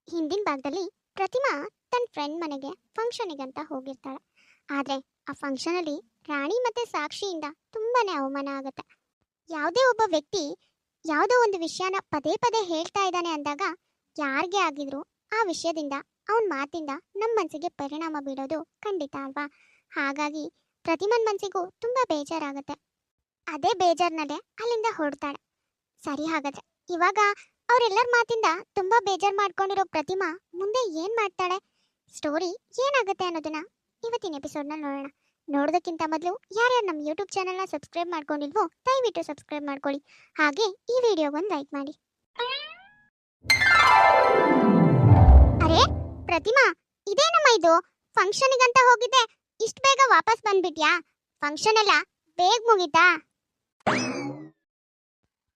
ಹಿಂದಿನ ಭಾಗದಲ್ಲಿ ಪ್ರತಿಮಾ ತನ್ನ ಫ್ರೆಂಡ್ ಮನೆಗೆ ಫಂಕ್ಷನಿಗಂತ ಹೋಗಿರ್ತಾಳೆ. ಆದ್ರೆ ಆ ಫಂಕ್ಷನ್ ಅಲ್ಲಿ ರಾಣಿ ಮತ್ತೆ ಸಾಕ್ಷಿಯಿಂದ ತುಂಬಾನೇ ಅವಮಾನ ಆಗುತ್ತೆ. ಯಾವುದೇ ಒಬ್ಬ ವ್ಯಕ್ತಿ ಯಾವುದೋ ಒಂದು ವಿಷಯನ ಪದೇ ಪದೇ ಹೇಳ್ತಾ ಇದ್ದಾನೆ ಅಂದಾಗ ಯಾರಿಗೆ ಆಗಿದ್ರು ಆ ವಿಷಯದಿಂದ ಅವನ ಮಾತಿಂದ ನಮ್ಮ ಮನಸ್ಸಿಗೆ ಪರಿಣಾಮ ಬೀಳೋದು ಖಂಡಿತ ಅಲ್ವಾ. ಹಾಗಾಗಿ ಪ್ರತಿಮನ್ ಮನಸ್ಸಿಗೂ ತುಂಬಾ ಬೇಜಾರಾಗುತ್ತೆ. ಅದೇ ಬೇಜಾರ್ನಲ್ಲೇ ಅಲ್ಲಿಂದ ಹೊರಡ್ತಾಳೆ. ಸರಿ, ಹಾಗಾದ್ರೆ ಇವಾಗ ಅವರೆಲ್ಲರ ಮಾತಿಂದ ತುಂಬಾ ಬೇಜಾರ್ ಮಾಡ್ಕೊಂಡಿರೋ ಪ್ರತಿಮಾ ಮುಂದೆ ಏನ್ ಮಾಡ್ತಾಳೆ, ಸ್ಟೋರಿ ಏನಾಗುತ್ತೆ ಅನ್ನೋದನ್ನ ಇವತ್ತಿನ ಎಪಿಸೋಡ್ನಲ್ಲಿ ನೋಡೋಣ. ನೋಡೋದಕ್ಕಿಂತ ಮೊದಲು ಯಾರ್ಯಾರು ನಮ್ಮ ಯೂಟ್ಯೂಬ್ ಚಾನಲ್ನ ಸಬ್ಸ್ಕ್ರೈಬ್ ಮಾಡ್ಕೊಂಡಿಲ್ವೋ ದಯವಿಟ್ಟು ಸಬ್ಸ್ಕ್ರೈಬ್ ಮಾಡ್ಕೊಳ್ಳಿ. ಹಾಗೆ ಈ ವಿಡಿಯೋಗೊಂದು ಲೈಕ್ ಮಾಡಿ. ಅರೆ ಪ್ರತಿಮಾ, ಇದೇನಮ್ಮ ಇದು? ಫಂಕ್ಷನಿಗಂತ ಹೋಗಿದ್ದೆ, ಇಷ್ಟು ಬೇಗ ವಾಪಸ್ ಬಂದ್ಬಿಟ್ಯಾ? ಫಂಕ್ಷನ್ ಎಲ್ಲ ಬೇಗ ಮುಗೀತಾ?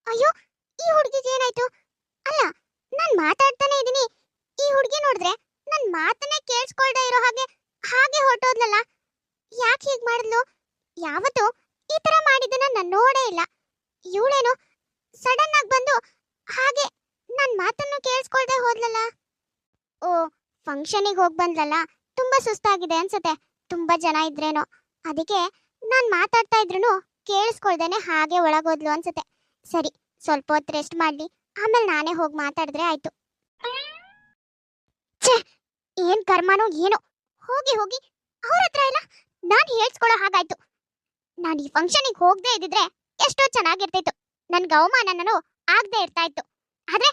ಅಯ್ಯೋ, ಈ ಹುಡುಗಿಗೆ ಏನಾಯ್ತು? ಅಲ್ಲ, ನಾನು ಮಾತಾಡ್ತಾನೆ ಇದ್ದೀನಿ, ಈ ಹುಡುಗಿ ನೋಡಿದ್ರೆ ನನ್ನ ಮಾತನ್ನೇ ಕೇಳಿಸ್ಕೊಳ್ದೇ ಇರೋ ಹಾಗೆ ಹಾಗೆ ಹೊರಟೋದ್ಲಲ್ಲ. ಯಾಕೆ ಹೀಗೆ ಮಾಡಿದ್ಲು? ಯಾವತ್ತೂ ಈ ತರ ಮಾಡಿದ್ದನ್ನ ನಾನು ನೋಡೇ ಇಲ್ಲ. ಇವಳೇನು ಸಡನ್ ಆಗಿ ಬಂದು ಹಾಗೆ ನನ್ನ ಮಾತನ್ನು ಕೇಳಿಸ್ಕೊಳ್ದೆ ಹೋದ್ಲಲ್ಲ. ಓ, ಫಂಕ್ಷನಿಗೆ ಹೋಗಿ ಬಂದ್ಲಲ್ಲ, ತುಂಬಾ ಸುಸ್ತಾಗಿದೆ ಅನ್ಸುತ್ತೆ. ತುಂಬಾ ಜನ ಇದ್ರೇನೋ, ಅದಕ್ಕೆ ನಾನು ಮಾತಾಡ್ತಾ ಇದ್ರೂ ಕೇಳಿಸ್ಕೊಳ್ದೇನೆ ಹಾಗೆ ಒಳಗೋದ್ಲು ಅನ್ಸುತ್ತೆ. ಸರಿ, ಸ್ವಲ್ಪ ಹೊತ್ತು ರೆಸ್ಟ್ ಮಾಡ್ಲಿ, ಆಮೇಲೆ ನಾನೇ ಹೋಗಿ ಮಾತಾಡಿದ್ರೆ ಆಯ್ತು. ಛೇ, ಏನ್ ಕರ್ಮನೋ ಏನೋ, ಹೋಗಿ ಹೋಗಿ ಅವ್ರ ಹತ್ರ ಎಲ್ಲ ನಾನು ಹೇಳ್ಸ್ಕೊಳ್ಳೋ ಹಾಗಾಯ್ತು. ನಾನು ಈ ಫಂಕ್ಷನಿಗೆ ಹೋಗದೆ ಇದ್ದಿದ್ರೆ ಎಷ್ಟೋ ಚೆನ್ನಾಗಿರ್ತಿತ್ತು, ನನ್ಗೆ ಅವಮಾನನೂ ಆಗದೆ ಇರ್ತಾ ಇತ್ತು. ಆದ್ರೆ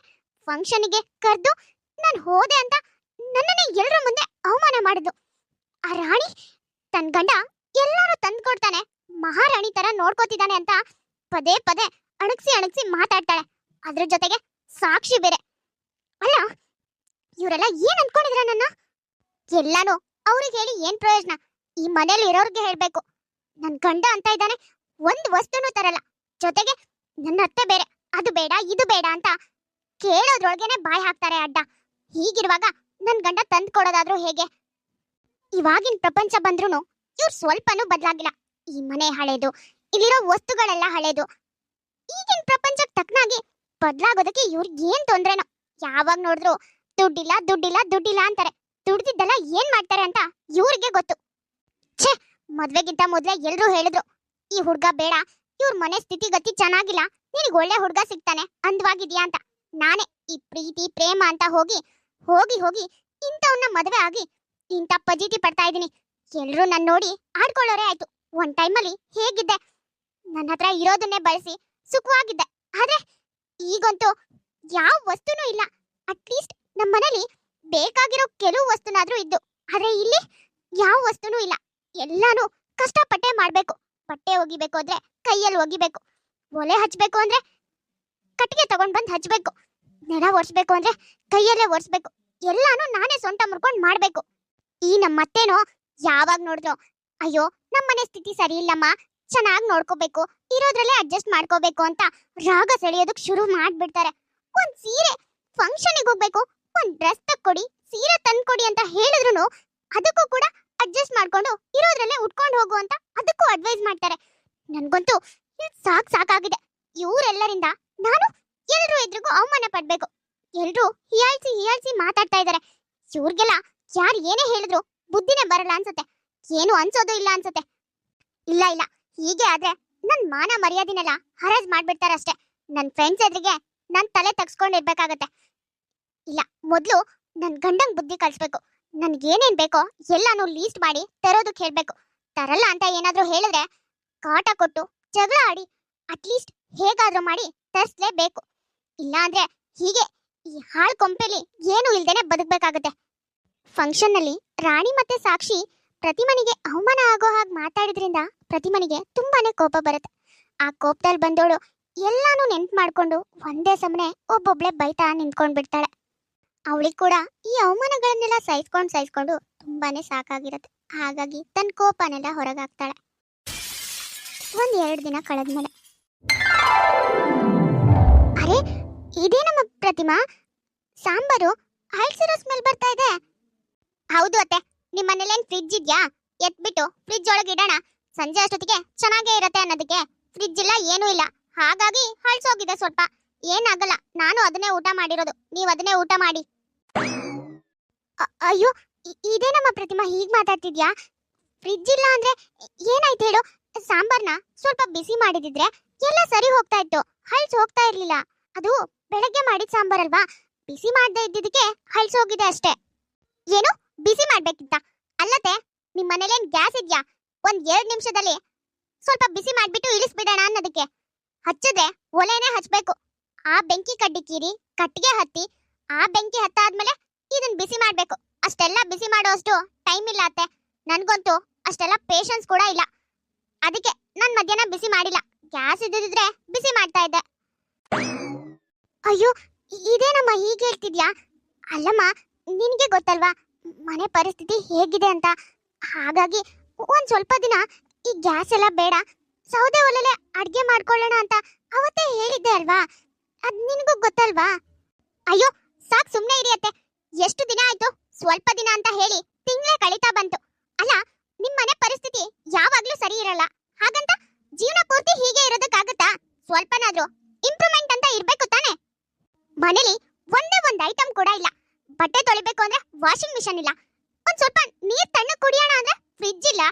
ಫಂಕ್ಷನಿಗೆ ಕರೆದು ನಾನು ಹೋದೆ ಅಂತ ನನ್ನನ್ನೇ ಎಲ್ಲರ ಮುಂದೆ ಅವಮಾನ ಮಾಡಿದ್ದು. ಆ ರಾಣಿ ತನ್ನ ಗಂಡ ಎಲ್ಲರೂ ತಂದ್ಕೊಡ್ತಾನೆ, ಮಹಾರಾಣಿ ತರ ನೋಡ್ಕೋತಿದ್ದಾನೆ ಅಂತ ಪದೇ ಪದೇ ಅಣಗ್ಸಿ ಅಣಗ್ಸಿ ಮಾತಾಡ್ತಾಳೆ. ಅದ್ರ ಜೊತೆಗೆ ಸಾಕ್ಷಿ ಬೇರೆ. ಅಲ್ಲ, ಇವರೆಲ್ಲ ಏನ್ ಅನ್ಕೊಂಡಿದ್ರ ನನ್ನ? ಎಲ್ಲಾನು ಅವ್ರಿಗೆ ಹೇಳಿ ಏನ್ ಪ್ರಯೋಜನ? ಈ ಮನೇಲಿ ಇರೋರ್ಗೆ ಹೇಳ್ಬೇಕು. ನನ್ ಗಂಡ ಅಂತ ಇದ್ದಾನೆ, ಒಂದ್ ವಸ್ತುನೂ ತರಲ್ಲ, ಜೊತೆಗೆ ನನ್ನ ಅತ್ತೆ ಬೇರೆ, ಅದು ಬೇಡ ಇದು ಬೇಡ ಅಂತ ಕೇಳೋದ್ರೊಳಗೇನೆ ಬಾಯಿ ಹಾಕ್ತಾರೆ ಅಡ್ಡ. ಹೀಗಿರುವಾಗ ನನ್ ಗಂಡ ತಂದ್ ಕೊಡೋದಾದ್ರೂ ಹೇಗೆ? ಇವಾಗಿನ ಪ್ರಪಂಚ ಬಂದ್ರೂ ಇವ್ರು ಸ್ವಲ್ಪನೂ ಬದಲಾಗಿಲ್ಲ. ಈ ಮನೆ ಹಳೇದು, ಇಲ್ಲಿರೋ ವಸ್ತುಗಳೆಲ್ಲ ಹಳೇದು. ಈಗಿನ ಪ್ರಪಂಚಕ್ಕೆ ತಕ್ಕನಾಗಿ ಬದಲಾಗೋದಕ್ಕೆ ಇವ್ರಿಗೆ ಏನ್ ತೊಂದ್ರೆನೋ. ಯಾವಾಗ ನೋಡಿದ್ರು ದುಡ್ಡಿಲ್ಲ ದುಡ್ಡಿಲ್ಲ ದುಡ್ಡಿಲ್ಲ ಅಂತಾರೆ. ದುಡ್ದಿದ್ದೆಲ್ಲ ಏನ್ ಮಾಡ್ತಾರೆ ಅಂತ ಇವ್ರಿಗೆ ಗೊತ್ತು. ಛೇ, ಮದ್ವೆಗಿಂತ ಮೊದ್ಲೇ ಎಲ್ರೂ ಹೇಳಿದ್ರು ಈ ಹುಡ್ಗ ಬೇಡ, ಇವ್ರ ಮನೆ ಸ್ಥಿತಿಗತಿ ಚೆನ್ನಾಗಿಲ್ಲ, ನಿನಗೆ ಒಳ್ಳೆ ಹುಡ್ಗ ಸಿಗ್ತಾನೆ, ಅಂದವಾಗಿದ್ಯಾ ಅಂತ. ನಾನೇ ಈ ಪ್ರೀತಿ ಪ್ರೇಮ ಅಂತ ಹೋಗಿ ಹೋಗಿ ಹೋಗಿ ಇಂಥವನ್ನ ಮದ್ವೆ ಆಗಿ ಇಂಥ ಪಜೀತಿ ಪಡ್ತಾ ಇದ್ದೀನಿ. ಎಲ್ರೂ ನನ್ನ ನೋಡಿ ಆಡ್ಕೊಳ್ಳೋರೇ ಆಯ್ತು. ಒಂದ್ ಟೈಮಲ್ಲಿ ಹೇಗಿದ್ದೆ, ನನ್ನ ಹತ್ರ ಇರೋದನ್ನೇ ಬಳಸಿ ಸುಖವಾಗಿದ್ದೆ. ಆದ್ರೆ ಈಗಂತೂ ಯಾವ ವಸ್ತುನೂ ಇಲ್ಲ. ಅಟ್ಲೀಸ್ಟ್ ನಮ್ಮ ಮನೇಲಿ ಬೇಕಾಗಿರೋ ಕೆಲವು ವಸ್ತುನಾದ್ರೂ ಇದ್ದು, ಆದ್ರೆ ಇಲ್ಲಿ ಯಾವ ವಸ್ತುನೂ ಇಲ್ಲ. ಎಲ್ಲಾನು ಕಷ್ಟಪಟ್ಟೆ ಮಾಡ್ಬೇಕು. ಬಟ್ಟೆ ಒಗಿಬೇಕು ಅಂದ್ರೆ ಕೈಯಲ್ಲಿ ಒಗಿಬೇಕು, ಒಲೆ ಹಚ್ಬೇಕು ಅಂದ್ರೆ ಕಟ್ಟಿಗೆ ತಗೊಂಡ್ ಬಂದ್ ಹಚ್ಬೇಕು, ನೆಲ ಒರೆಸ್ಬೇಕು ಅಂದ್ರೆ ಕೈಯಲ್ಲೇ ಒರೆಸ್ಬೇಕು. ಎಲ್ಲಾನು ನಾನೇ ಸೊಂಟ ಮುರ್ಕೊಂಡ್ ಮಾಡ್ಬೇಕು. ಈ ನಮ್ಮತ್ತೇನೋ ಯಾವಾಗ ನೋಡಿದ್ರು ಅಯ್ಯೋ ನಮ್ಮನೆ ಸ್ಥಿತಿ ಸರಿ ಇಲ್ಲಮ್ಮ, ಚೆನ್ನಾಗಿ ನೋಡ್ಕೋಬೇಕು, ಇರೋದ್ರಲ್ಲೇ ಅಡ್ಜಸ್ಟ್ ಮಾಡ್ಕೋಬೇಕು ಅಂತ ರಾಗ ಸೆಳೆಯೋದಕ್ ಶುರು ಮಾಡ್ಬಿಡ್ತಾರೆ. ಒಂದ್ ಸೀರೆ ಫಂಕ್ಷನಿಗೆ ಹೋಗ್ಬೇಕು, ಒಂದ್ ಡ್ರೆಸ್ ತಕ್ಕೊಡಿ, ಸೀರೆ ತಂದ್ಕೊಡಿ ಅಂತ ಹೇಳಿದ್ರು ಅದಕ್ಕೂ ಕೂಡ ಅಡ್ಜಸ್ಟ್ ಮಾಡ್ಕೊಂಡು ಇರೋದ್ರಲ್ಲೇ ಉಟ್ಕೊಂಡು ಹೋಗು ಅಂತ ಅದಕ್ಕೂ ಅಡ್ವೈಸ್ ಮಾಡ್ತಾರೆ. ನನ್ಗಂತೂ ಸಾಕಾಗಿದೆ. ಇವರೆಲ್ಲರಿಂದ ನಾನು ಎಲ್ರೂ ಎದುರಿಗೂ ಅವಮಾನ ಪಡ್ಬೇಕು. ಎಲ್ರೂ ಹಿಯಾಳ್ಸಿ ಮಾತಾಡ್ತಾ ಇದ್ದಾರೆ. ಇವ್ರಿಗೆಲ್ಲ ಯಾರು ಏನೇ ಹೇಳಿದ್ರು ಬುದ್ಧಿನೇ ಬರಲ್ಲ ಅನ್ಸುತ್ತೆ, ಏನು ಅನ್ಸೋದು ಇಲ್ಲ ಅನ್ಸುತ್ತೆ. ಇಲ್ಲ ಹೀಗೆ ಆದ್ರೆ ನನ್ ಮಾನ ಮರ್ಯಾದಿನೆಲ್ಲ ಹರಾಜ್ ಮಾಡ್ಬಿಡ್ತಾರಷ್ಟೇ. ನನ್ ಫ್ರೆಂಡ್ಸ್ ಎದುರಿಗೆ ನನ್ ತಲೆ ತಗ್ಸ್ಕೊಂಡಿರ್ಬೇಕಾಗತ್ತೆ. ಇಲ್ಲ, ಮೊದ್ಲು ನನ್ ಗಂಡಂಗ್ ಬುದ್ಧಿ ಕಲಿಸ್ಬೇಕು. ನನ್ಗೇನೇನ್ ಬೇಕೋ ಎಲ್ಲಾನು ಲೀಸ್ಟ್ ಮಾಡಿ ತರೋದಕ್ಕೆ ಹೇಳ್ಬೇಕು. ತರಲ್ಲ ಅಂತ ಏನಾದ್ರೂ ಹೇಳಿದ್ರೆ ಕಾಟ ಕೊಟ್ಟು ಜಗಳ ಆಡಿ ಅಟ್ಲೀಸ್ಟ್ ಹೇಗಾದ್ರೂ ಮಾಡಿ ತರಿಸ್ಲೇಬೇಕು. ಇಲ್ಲ ಅಂದ್ರೆ ಹೀಗೆ ಈ ಹಾಳ್ ಕೊಂಪೆಲಿ ಏನು ಇಲ್ದೇನೆ ಬದುಕ್ಬೇಕಾಗತ್ತೆ. ಫಂಕ್ಷನ್ ನಲ್ಲಿ ರಾಣಿ ಮತ್ತೆ ಸಾಕ್ಷಿ ಪ್ರತಿಮನಿಗೆ ಅವಮಾನ ಆಗೋ ಹಾಗೆ ಮಾತಾಡಿದ್ರಿಂದ ಪ್ರತಿಮನಿಗೆ ತುಂಬಾನೇ ಕೋಪ ಬರುತ್ತೆ. ಆ ಕೋಪದಲ್ಲಿ ಬಂದೋಳು ಎಲ್ಲಾನು ನೆನ್ಪು ಮಾಡ್ಕೊಂಡು ಒಂದೇ ಸಮನೆ ಒಬ್ಬೊಬ್ಳೆ ಬೈತಾ ನಿಂತ್ಕೊಂಡ್ ಬಿಡ್ತಾಳೆ. ಅವಳಿಗೆ ಕೂಡ ಈ ಅವಮಾನಗಳನ್ನೆಲ್ಲ ಸಹಿಸ್ಕೊಂಡು ತುಂಬಾನೇ ಸಾಕಾಗಿರುತ್ತೆ. ಹಾಗಾಗಿ ತನ್ನ ಕೋಪನೆಲ್ಲ ಹೊರಗಾಕ್ತಾಳೆ. 1-2 ದಿನ ಕಳೆದ್ಮೇಲೆ, ಅರೆ ಇದೇನಮ್ಮ ಪ್ರತಿಮಾ, ಸಾಂಬಾರು ಹಳ್ಸಿರೋ ಸ್ಮೆಲ್ ಬರ್ತಾ ಇದೆ. ಹೌದು ಅತ್ತೆ, ನಿಮ್ಮನೇಲೇನ್ ಫ್ರಿಡ್ಜ್ ಇದ್ಯಾ? ಎತ್ಬಿಟ್ಟು ಫ್ರಿಡ್ಜ್ ಒಳಗೆ ಇಡೋಣ, ಸಂಜೆ ಅಷ್ಟೊತ್ತಿಗೆ ಚೆನ್ನಾಗೇ ಇರತ್ತೆ ಅನ್ನೋದಕ್ಕೆ ಫ್ರಿಡ್ಜ್ ಇಲ್ಲ ಏನೂ ಇಲ್ಲ, ಹಾಗಾಗಿ ಹಳ್ಸೋಗಿದೆ ಸ್ವಲ್ಪ. ಏನಾಗಲ್ಲ, ನಾನು ಅದನ್ನೇ ಊಟ ಮಾಡಿರೋದು, ನೀವು ಅದನ್ನೇ ಊಟ ಮಾಡಿ. ಅಯ್ಯೋ, ಇದೇನಮ್ಮ ಪ್ರತಿಮಾ ಹೀಗ್ ಮಾತಾಡ್ತಿದ್ಯಾ? ಫ್ರಿಡ್ಜ್ ಇಲ್ಲ ಅಂದ್ರೆ ಏನಾಯ್ತು ಹೇಳು? ಸಾಂಬಾರ್ನ ಸ್ವಲ್ಪ ಬಿಸಿ ಮಾಡಿದಿದ್ರೆ ಎಲ್ಲ ಸರಿ ಹೋಗ್ತಾ ಇತ್ತು, ಹಳ್ಸ್ ಹೋಗ್ತಾ ಇರ್ಲಿಲ್ಲ. ಅದು ಬೆಳಗ್ಗೆ ಮಾಡಿದ ಸಾಂಬಾರಲ್ವಾ, ಬಿಸಿ ಮಾಡದೆ ಇದ್ದಿದ್ದಕ್ಕೆ ಹಳ್ಸ್ ಹೋಗಿದೆ ಅಷ್ಟೇ. ಏನು ಬಿಸಿ ಮಾಡ್ಬೇಕಿತ್ತ? ಅಲ್ಲದೆ ನಿಮ್ ಮನೇಲೇನ್ ಗ್ಯಾಸ್ ಇದ್ಯಾ? ಒಂದ್ 2 ನಿಮಿಷದಲ್ಲಿ ಸ್ವಲ್ಪ ಬಿಸಿ ಮಾಡ್ಬಿಟ್ಟು ಇಳಿಸ್ಬಿಡೋಣ ಅನ್ನೋದಕ್ಕೆ. ಹಚ್ಚಿದ್ರೆ ಒಲೆನೇ ಹಚ್ಬೇಕು. ಆ ಬೆಂಕಿ ಕಡ್ಡಿ ಕೀರಿ ಕಟ್ಟಿಗೆ ಹತ್ತಿ ಆ ಬೆಂಕಿ ಹತ್ತಾದ್ಮೇಲೆ ಇದನ್ ಬಿಸಿ ಮಾಡ್ಬೇಕು. ಅಷ್ಟೆಲ್ಲ ಬಿಸಿ ಮಾಡೋಷ್ಟು ಟೈಮ್ ಇಲ್ಲ ಅತ್ತೆ. ನನ್ಗಂತೂ ಅಷ್ಟೆಲ್ಲ ಪೇಷನ್ಸ್ ಕೂಡ ಇಲ್ಲ. ಅದಕ್ಕೆ ನಾನ್ ಮಧ್ಯಾಹ್ನ ಬಿಸಿ ಮಾಡಿಲ್ಲ. ಗ್ಯಾಸ್ ಇದ್ದಿದ್ರೆ ಬಿಸಿ ಮಾಡ್ತಾ ಇದ್ದೆ. ಅಯ್ಯೋ, ಇದೇನಮ್ಮ ಹೀಗೆ ಹೇಳ್ತಿದ್ಯಾ? ಅಲ್ಲಮ್ಮ, ನಿನಗೆ ಗೊತ್ತಲ್ವಾ ಮನೆ ಪರಿಸ್ಥಿತಿ ಹೇಗಿದೆ ಅಂತ. ಹಾಗಾಗಿ ಒಂದ್ ಸ್ವಲ್ಪ ದಿನ ಈ ಗ್ಯಾಸ್ ಎಲ್ಲ ಬೇಡ, ಸೌದೆ ಒಲೆಲೆ ಅಡ್ಗೆ ಮಾಡ್ಕೊಳ್ಳೋಣ ಅಂತ ಅವತ್ತೇ ಹೇಳಿದ್ದೆ ಅಲ್ವಾ? ಅದ್ ನಿನಗೂ ಗೊತ್ತಲ್ವಾ? ಅಯ್ಯೋ ಸಾಕ್, ಸುಮ್ನೆ ಇರಿಯತ್ತೆ. ಎಷ್ಟು ದಿನ ಆಯ್ತು? ಸ್ವಲ್ಪ ದಿನ ಅಂತ ಹೇಳಿ ತಿಂಗಳೇ ಕಳೀತಾ ಬಂತು. ಅಲ್ಲ, ನಿಮ್ ಮನೆ ಪರಿಸ್ಥಿತಿ ಯಾವಾಗ್ಲೂ ಸರಿ ಇರಲ್ಲ, ಹಾಗಂತ ಜೀವನ ಪೂರ್ತಿ ಹೀಗೆ ಇರೋದಕ್ಕಾಗತ್ತಾ? ಸ್ವಲ್ಪನಾದ್ರೂ ಇಂಪ್ರೂವ್ಮೆಂಟ್ ಅಂತ ಇರ್ಬೇಕು ತಾನೆ. ಮನೇಲಿ ಒಂದೇ ಒಂದ್ ಐಟಮ್ ಕೂಡ ಇಲ್ಲ. ಬಟ್ಟೆ ತೊಳಿಬೇಕು ಅಂದ್ರೆ ವಾಷಿಂಗ್ ಮಿಷನ್ ಇಲ್ಲ. ಒಂದ್ ಸ್ವಲ್ಪ ನೀರ್ ತಣ್ಣಗ್ ಕುಡಿಯೋಣ ಅಂದ್ರೆ ಫ್ರಿಡ್ಜ್ ಇಲ್ಲ.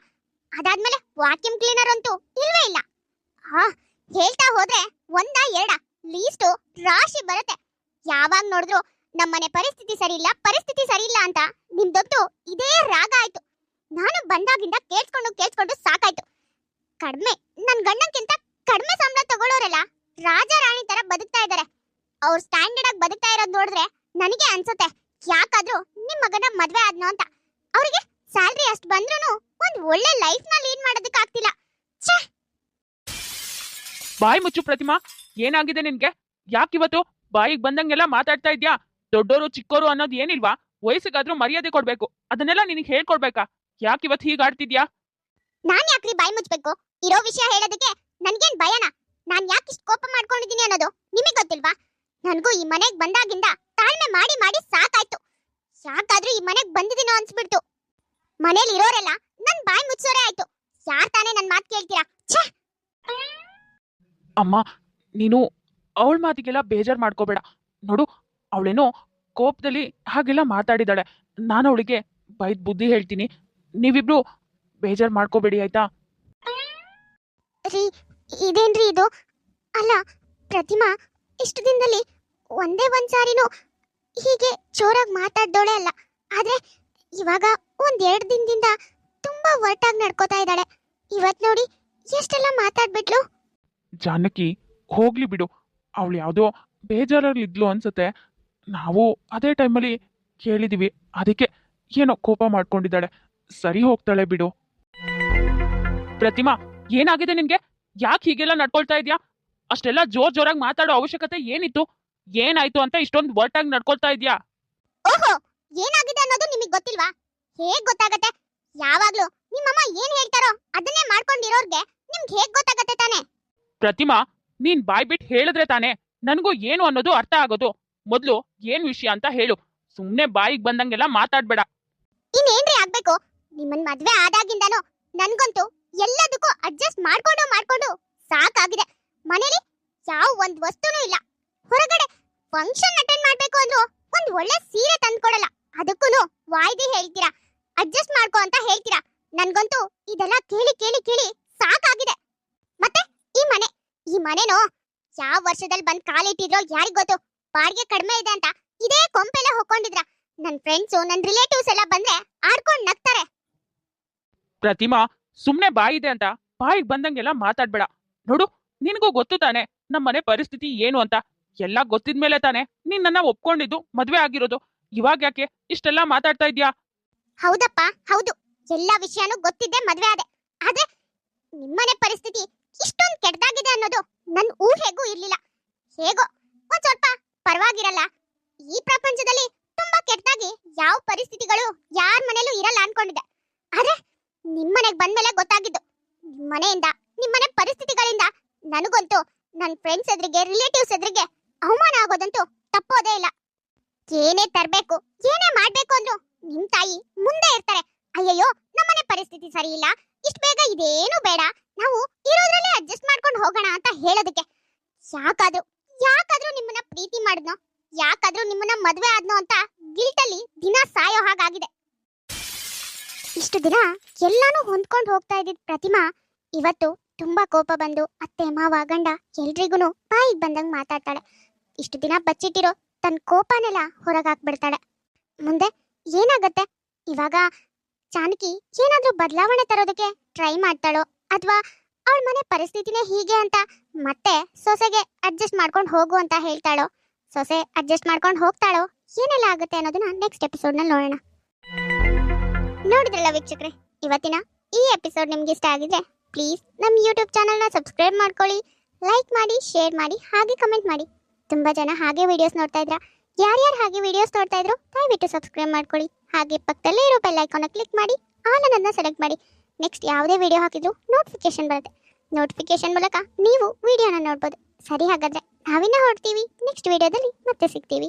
ಅದಾದ್ಮೇಲೆ ವಾಕ್ಯೂಮ್ ಕ್ಲೀನರ್ ಅಂತೂ ಇಲ್ವೇ ಇಲ್ಲ. ಹಾ, ಹೇಳ್ತಾ ಹೋದ್ರೆ ಒಂದ ಎರಡ ಲೀಸ್ಟು ರಾಶಿ ಬರುತ್ತೆ. ಯಾವಾಗ ನೋಡಿದ್ರು ನಮ್ಮನೆ ಪರಿಸ್ಥಿತಿ ಸರಿ ಇಲ್ಲ, ಪರಿಸ್ಥಿತಿ ಸರಿ ಇಲ್ಲ ಅಂತ ನಿಮ್ದೊತ್ತು ಇದೇ ರಾಗ ಆಯ್ತು. ನಾನು ಬಂದಾಗಿಂದ ಕೇಳ್ಸ್ಕೊಂಡು ಸಾಕಾಯ್ತು. ಕಡಿಮೆ, ನನ್ ಗಂಡನ್ಕಿಂತ ಕಡಿಮೆ ಸಂಬಳ ತಗೊಳ್ಳೋರೆಲ್ಲ ರಾಜ ರಾಣಿ ತರ ಬದುಕ್ತಾ ಇದಾರೆ. ಅವ್ರ ಸ್ಟ್ಯಾಂಡರ್ಡ್ ಆಗಿ ಬದುಕ್ತಾ ಇರೋದ್ ನೋಡಿದ್ರೆ ನನಗೆ ಅನ್ಸುತ್ತೆ, ಯಾಕಾದ್ರೂ ನಿಮ್ ಮಗನ ಮದ್ವೆ ಆದ್ನೋ ಅಂತ. ಅವ್ರಿಗೆ ಸ್ಯಾಲ್ರಿ ಅಷ್ಟು ಬಂದ್ರೂ ಒಂದ್ ಒಳ್ಳೆ ಲೈಫ್ ನ ಲೀಡ್ ಮಾಡೋದಕ್ಕೆ ಆಗ್ತಿಲ್ಲ. ಬಾಯಿ ಮುಚ್ಚು ಪ್ರತಿಮಾ, ಏನಾಗಿದೆ ನಿನ್ಗೆ? ಯಾಕಿವತ್ತು ಬಾಯಿಗೆ ಬಂದಂಗೆಲ್ಲ ಮಾತಾಡ್ತಾ ಇದ್ಯಾ? ದೊಡ್ಡೋರು ಚಿಕ್ಕೋರು ಅನ್ನೋದು ಏನಿಲ್ವಾ? ವಯಸ್ಸಿಗಾದ್ರೂ ಮರ್ಯಾದೆ ಕೊಡ್ಬೇಕು, ಅದನ್ನೆಲ್ಲ ನಿನಗೆ ಹೇಳ್ಕೊಡ್ಬೇಕಾ? ಯಾಕಿವತ್ತು ಹೀಗಾಡ್ತಿದ್ಯಾ? ನಾನ್ ಯಾಕ್ರಿ ಬಾಯಿ ಮುಚ್ಬೇಕು? ಇರೋ ವಿಷಯ ಹೇಳೋದಕ್ಕೆ ನನ್ಗೇನ್ ಭಯನಾ? ನಾನ್ ಯಾಕೆ ಇಷ್ಟು ಕೋಪ ಮಾಡ್ಕೊಂಡಿದೀನಿ ಅನ್ನೋದು ನಿಮಗೆ ಗೊತ್ತಿಲ್ವಾ? ನನಗೂ ಈ ಮನೆಗ್ ಬಂದಾಗಿಂದ ತಾಳ್ಮೆ ಮಾಡಿ ಮಾಡಿ ಸಾಕಾಯ್ತು. ಯಾಕಾದ್ರೂ ಈ ಮನೆಗ್ ಬಂದಿದ್ದೀನೋ ಅನ್ಸ್ಬಿಡ್ತು. ಮನೇಲಿ ಇರೋರೆಲ್ಲ ನನ್ ಬಾಯಿ ಮುಚ್ಚೋರೆ ಆಯ್ತು. ಯಾರ್ ತಾನೇ ನನ್ ಮಾತು ಕೇಳ್ತೀರಾ? ಅಮ್ಮ, ನೀನು ಅವಳ ಮಾತಿಗೆಲ್ಲ ಬೇಜಾರ್ ಮಾಡ್ಕೋಬೇಡ. ನೋಡು, ಅವಳೇನೋ ಕೋಪದಲ್ಲಿ ಹಾಗೆಲ್ಲ ಮಾತಾಡಿದಾಳೆ. ನಾನು ಅವಳಿಗೆ ಬೈದ್ ಬುದ್ಧಿ ಹೇಳ್ತೀನಿ. ನೀವಿಬ್ರು ಬೇಜಾರ್ ಮಾಡ್ಕೋಬೇಡಿ, ಆಯ್ತಾ? ರೀ, ಇದೇನ್ರಿ ಇದು? ಅಲ್ಲ ಪ್ರತಿಮಾ, ಇಷ್ಟು ದಿನದಲ್ಲಿ ಒಂದೇ ಒಂದ್ಸಾರಿನೂ ಹೀಗೆ ಜೋರಾಗಿ ಮಾತಾಡ್ದೋಳೆ ಅಲ್ಲ. ಆದ್ರೆ ಇವಾಗ 1-2 ದಿನದಿಂದ ತುಂಬಾ ಒಟ್ಟಾಗಿ ನಡ್ಕೋತಾ ಇದ್ದಾಳೆ. ಇವತ್ ನೋಡಿ ಎಷ್ಟೆಲ್ಲ ಮಾತಾಡ್ಬಿಟ್ಲು. ಜಾನಕಿ, ಹೋಗ್ಲಿ ಬಿಡು. ಅವಳು ಯಾವುದೋ ಬೇಜಾರಲ್ಲಿ ಇದ್ಲು ಅನ್ಸುತ್ತೆ. ನಾವು ಅದೇ ಟೈಮಲ್ಲಿ ಕೇಳಿದೀವಿ, ಅದಕ್ಕೆ ಏನೋ ಕೋಪ ಮಾಡ್ಕೊಂಡಿದ್ದಾಳೆ. ಸರಿ ಹೋಗ್ತಾಳೆ ಬಿಡು. ಪ್ರತಿಮಾ, ಏನಾಗಿದೆ ನಿನ್ಗೆ? ಯಾಕೆ ಹೀಗೆಲ್ಲ ನಡ್ಕೊಳ್ತಾ ಇದ್ಯಾ? ಅಷ್ಟೆಲ್ಲ ಜೋರಾಗಿ ಮಾತಾಡೋ ಅವಶ್ಯಕತೆ ಏನಿತ್ತು? ಏನಾಯ್ತು ಅಂತ ಇಷ್ಟೊಂದು ಒಟ್ಟಾಗಿ ನಡ್ಕೊಳ್ತಾ ಇದ್ಯಾ? ಓಹೋ, ಏನಾಗಿದೆ ಅನ್ನೋದು ನಿಮಗೆ ಗೊತ್ತಿಲ್ವಾ? ಹೇಗ್ ಗೊತ್ತಾಗತ್ತೆ? ಯಾವಾಗ್ಲೂ ನಿಮ್ಮಮ್ಮ ಏನ್ ಹೇಳ್ತಾರೋ ಅದನ್ನೇ ಮಾಡ್ಕೊಂಡಿರೋರ್ಗೆ ನಿಮ್ಗೆ ಹೇಗ್ ಗೊತ್ತಾಗತ್ತೆ ತಾನೆ? ಪ್ರತಿಮಾ, ನೀನ್ ಬಾಯ್ ಬಿಟ್ಟು ಹೇಳಿದ್ರೆ ತಾನೆ ನನಗೂ ಏನು ಅನ್ನೋದು ಅರ್ಥ ಆಗೋದು. ಮೊದ್ಲು ಏನ್ ವಿಷಯ ಅಂತ ಹೇಳು. ಸುಮ್ನೆ ಬಾಯಿಗೆ ಬಂದಂಗೆಲ್ಲ ಮಾತಾಡ್ಬೇಡ. ಇನ್ನೇನ್ರಿ ಆಗ್ಬೇಕು? ನಿಮ್ಮನ್ ಮದ್ವೆ ಆದಾಗಿಂದನೂ ನನ್ಗಂತೂ ಎಲ್ಲದಕ್ಕೂ ಅಡ್ಜಸ್ಟ್ ಮಾಡ್ಕೊಂಡು ಸಾಕಾಗಿದೆ. ಮನೇಲಿ ಯಾವ ಒಂದ್ ವಸ್ತುನೂ ಇಲ್ಲ. ಹೊರಗಡೆ ಫಂಕ್ಷನ್ ಅಟೆಂಡ್ ಮಾಡ್ಬೇಕು ಅಂದ್ರು ಒಂದ್ ಒಳ್ಳೆ ಸೀರೆ ತಂದ್ಕೊಡಲ್ಲ. ಅದಕ್ಕೂನು ವಾಯ್ದೆ ಹೇಳ್ತೀರಾ, ಅಡ್ಜಸ್ಟ್ ಮಾಡ್ಕೋ ಅಂತ ಹೇಳ್ತೀರಾ. ನನ್ಗಂತೂ ಇದೆಲ್ಲ ಕೇಳಿ ಸಾಕಾಗಿದೆ. ಮತ್ತೆ ಈ ಮನೆನೋ ಯಾವ ವರ್ಷದಲ್ಲಿ ಬಂದ್ ಕಾಲಿಟ್ಟಿದ್ರೋ ಯಾರಿಗ್ ಗೊತ್ತು? ಬಾಡಿಗೆ ಕಡಿಮೆ ಇದೆ ಅಂತ ಇದೇ ಕೊಂಪೆಲ್ಲ ಹೊಕ್ಕೊಂಡಿದ್ರ. ನನ್ ಫ್ರೆಂಡ್ಸು, ನನ್ ರಿಲೇಟಿವ್ಸ್ ಎಲ್ಲ ಬಂದ್ರೆ ಆಡ್ಕೊಂಡ್ ನಗ್ತಾರೆ. ಪ್ರತಿಮಾ, ಸುಮ್ನೆ ಬಾಯಿದೆ ಅಂತ ಬಾಯಿಗೆ ಬಂದಂಗೆಲ್ಲ ಮಾತಾಡ್ಬೇಡ. ನೋಡು, ನಿನಗೂ ಗೊತ್ತು ತಾನೆ ನಮ್ಮನೆ ಪರಿಸ್ಥಿತಿ ಏನು ಅಂತ. ಎಲ್ಲ ಗೊತ್ತಿದ್ಮೇಲೆ ತಾನೆ ನೀನ್ ನನ್ನ ಒಪ್ಕೊಂಡಿದ್ದು, ಮದ್ವೆ ಆಗಿರೋದು. ಇವಾಗ ಯಾಕೆ ಇಷ್ಟೆಲ್ಲ ಮಾತಾಡ್ತಾ ಇದ್ಯಾ? ಹೌದಪ್ಪ, ಹೌದು, ಎಲ್ಲಾ ವಿಷಯನೂ ಗೊತ್ತಿದ್ದೆ ಮದ್ವೆ ಆದೆ. ಆದ್ರೆ ನಿಮ್ಮನೆ ಪರಿಸ್ಥಿತಿ ಇಷ್ಟೊಂದು ಕೆಟ್ಟದಾಗಿದೆ ಅನ್ನೋದು ನನ್ ಊಹೆಗೂ ಇರ್ಲಿಲ್ಲ. ಹೇಗೋ ಒಂದ್ ಸ್ವಲ್ಪ ಪರವಾಗಿರಲ್ಲ. ಈ ಪ್ರಪಂಚದಲ್ಲಿ ತುಂಬಾ ಕೆಟ್ಟದಾಗಿ ಯಾವ ಪರಿಸ್ಥಿತಿಗಳು ಯಾರ ಮನೇಲೂ ಇರಲ್ಲ ಅನ್ಕೊಂಡಿದ್ದೆ. ಆದ್ರೆ ನಿಮ್ಮನೆಗ್ ಬಂದ್ಮೇಲೆ ಗೊತ್ತಾಗಿದ್ದು. ನಿಮ್ಮನೆಯಿಂದ, ನಿಮ್ಮನೆ ಪರಿಸ್ಥಿತಿಗಳಿಂದ ನನಗಂತೂ ನನ್ ಫ್ರೆಂಡ್ಸ್ ಎದುರಿಗೆ, ರಿಲೇಟಿವ್ಸ್ ಎದುರಿಗೆ ಅವಮಾನ ಆಗೋದಂತೂ ತಪ್ಪೋದೇ ಇಲ್ಲ. ಏನೇ ತರ್ಬೇಕು, ಏನೇ ಮಾಡ್ಬೇಕು ಅಂದ್ರು ನಿಮ್ ತಾಯಿ ಮುಂದೆ ಇರ್ತಾರೆ. ಅಯ್ಯಯ್ಯೋ, ನಮ್ಮನೆ ಪರಿಸ್ಥಿತಿ ಸರಿ ಇಲ್ಲ, ಇಷ್ಟ ಬೇಗ ಇದೇನು ಬೇಡ, ನಾವು ಇರೋದ್ರಲ್ಲೇ ಅಡ್ಜಸ್ಟ್ ಮಾಡ್ಕೊಂಡು ಹೋಗೋಣ ಅಂತ ಹೇಳೋದಕ್ಕೆ. ಯಾಕಾದ್ರೂ ನಿಮ್ಮನ್ನ ಪ್ರೀತಿ ಮಾಡಿದ್ನೋ, ಯಾಕಾದ್ರೂ ನಿಮ್ಮನ್ನ ಮದ್ವೆ ಆದ್ನೋ ಅಂತ ಗಿಲ್ಟಲ್ಲಿ ದಿನ ಸಾಯೋ ಹಾಗಾಗಿದೆ. ಇಷ್ಟು ದಿನ ಎಲ್ಲಾನು ಹೊಂದ್ಕೊಂಡು ಹೋಗ್ತಾ ಇದ್ದಿದ್ ಪ್ರತಿಮಾ ಇವತ್ತು ತುಂಬಾ ಕೋಪ ಬಂದು ಅತ್ತೆ ಮಾವ ಗಂಡ ಎಲ್ರಿಗೂ ಬಾಯಿಗೆ ಬಂದಂಗ್ ಮಾತಾಡ್ತಾಳೆ. ಇಷ್ಟು ದಿನ ಬಚ್ಚಿಟ್ಟಿರೋ ತನ್ನ ಕೋಪನೆಲ್ಲ ಹೊರಗಾಕ್ಬಿಡ್ತಾಳೆ. ಮುಂದೆ ಏನಾಗತ್ತೆ? ಇವಾಗ ಜಾನಕಿ ಏನಾದ್ರೂ ಬದಲಾವಣೆ ತರೋದಕ್ಕೆ ಟ್ರೈ ಮಾಡ್ತಾಳೋ ಅಥವಾ ಅವಳ ಮನೆ ಪರಿಸ್ಥಿತಿನೇ ಹೀಗೆ ಅಂತ ಮತ್ತೆ ಸೊಸೆಗೆ ಅಡ್ಜಸ್ಟ್ ಮಾಡ್ಕೊಂಡು ಹೋಗು ಅಂತ ಹೇಳ್ತಾಳೋ, ಸೊಸೆ ಅಡ್ಜಸ್ಟ್ ಮಾಡ್ಕೊಂಡು ಹೋಗ್ತಾಳೋ, ಏನೆಲ್ಲ ಆಗುತ್ತೆ ಅನ್ನೋದನ್ನ ನೆಕ್ಸ್ಟ್ ಎಪಿಸೋಡ್ನಲ್ಲಿ ನೋಡೋಣ. ನೋಡಿದ್ರಲ್ಲ ವೀಕ್ಷಕರೇ, ಇವತ್ತಿನ ಈ ಎಪಿಸೋಡ್ ನಿಮ್ಗೆ ಇಷ್ಟ ಆಗಿದ್ರೆ ಪ್ಲೀಸ್ ನಮ್ಮ ಯೂಟ್ಯೂಬ್ ಚಾನಲ್ನ ಸಬ್ಸ್ಕ್ರೈಬ್ ಮಾಡ್ಕೊಳ್ಳಿ, ಲೈಕ್ ಮಾಡಿ, ಶೇರ್ ಮಾಡಿ, ಹಾಗೆ ಕಮೆಂಟ್ ಮಾಡಿ. ತುಂಬಾ ಜನ ಹಾಗೆ ವಿಡಿಯೋಸ್ ನೋಡ್ತಾ ಇದ್ರ, ಯಾರ್ಯಾರು ಹಾಗೆ ವಿಡಿಯೋಸ್ ನೋಡ್ತಾ ಇದ್ರು ದಯವಿಟ್ಟು ಸಬ್ಸ್ಕ್ರೈಬ್ ಮಾಡ್ಕೊಳ್ಳಿ. ಹಾಗೆ ಪಕ್ಕದಲ್ಲೇ ಇರೋ ಬೆಲ್ ಐಕಾನ್ನ ಕ್ಲಿಕ್ ಮಾಡಿ ಆಲ್ ಅನ್ನೋದನ್ನ ಸೆಲೆಕ್ಟ್ ಮಾಡಿ. ನೆಕ್ಸ್ಟ್ ಯಾವುದೇ ವಿಡಿಯೋ ಹಾಕಿದ್ರು ನೋಟಿಫಿಕೇಶನ್ ಬರುತ್ತೆ. ನೋಟಿಫಿಕೇಶನ್ ಮೂಲಕ ನೀವು ವಿಡಿಯೋನ ನೋಡ್ಬೋದು. ಸರಿ, ಹಾಗಾದ್ರೆ ನಾವಿನ್ನ ಹೊರಡ್ತೀವಿ. ನೆಕ್ಸ್ಟ್ ವಿಡಿಯೋದಲ್ಲಿ ಮತ್ತೆ ಸಿಗ್ತೀವಿ.